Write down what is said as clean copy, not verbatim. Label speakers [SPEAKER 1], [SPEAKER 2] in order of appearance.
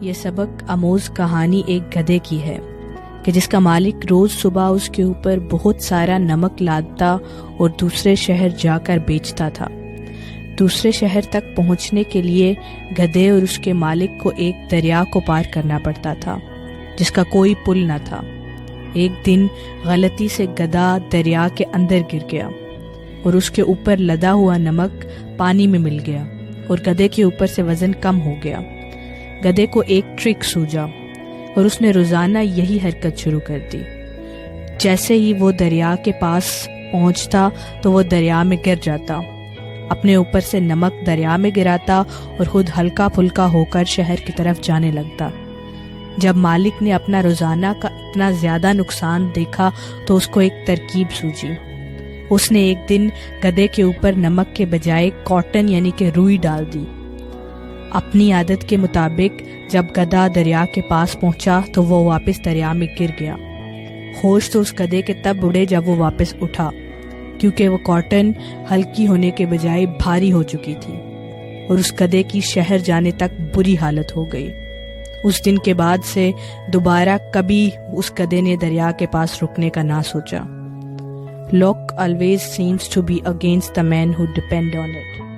[SPEAKER 1] یہ سبق آموز کہانی ایک گدھے کی ہے کہ جس کا مالک روز صبح اس کے اوپر بہت سارا نمک لادتا اور دوسرے شہر جا کر بیچتا تھا۔ دوسرے شہر تک پہنچنے کے لیے گدھے اور اس کے مالک کو ایک دریا کو پار کرنا پڑتا تھا جس کا کوئی پل نہ تھا۔ ایک دن غلطی سے گدھا دریا کے اندر گر گیا اور اس کے اوپر لدا ہوا نمک پانی میں مل گیا اور گدھے کے اوپر سے وزن کم ہو گیا۔ گدھے کو ایک ٹرک سوجا اور اس نے روزانہ یہی حرکت شروع کر دی۔ جیسے ہی وہ دریا کے پاس پہنچتا تو وہ دریا میں گر جاتا، اپنے اوپر سے نمک دریا میں گراتا اور خود ہلکا پھلکا ہو کر شہر کی طرف جانے لگتا۔ جب مالک نے اپنا روزانہ کا اتنا زیادہ نقصان دیکھا تو اس کو ایک ترکیب سوجی۔ اس نے ایک دن گدھے کے اوپر نمک کے بجائے کاٹن یعنی کہ روئی ڈال دی۔ اپنی عادت کے مطابق جب گدھا دریا کے پاس پہنچا تو وہ واپس دریا میں گر گیا۔ ہوش تو اس گدھے کے تب اڑے جب وہ واپس اٹھا، کیونکہ وہ کاٹن ہلکی ہونے کے بجائے بھاری ہو چکی تھی اور اس گدھے کی شہر جانے تک بری حالت ہو گئی۔ اس دن کے بعد سے دوبارہ کبھی اس گدھے نے دریا کے پاس رکنے کا نہ سوچا۔ Luck always seems to be against the men who depend on it.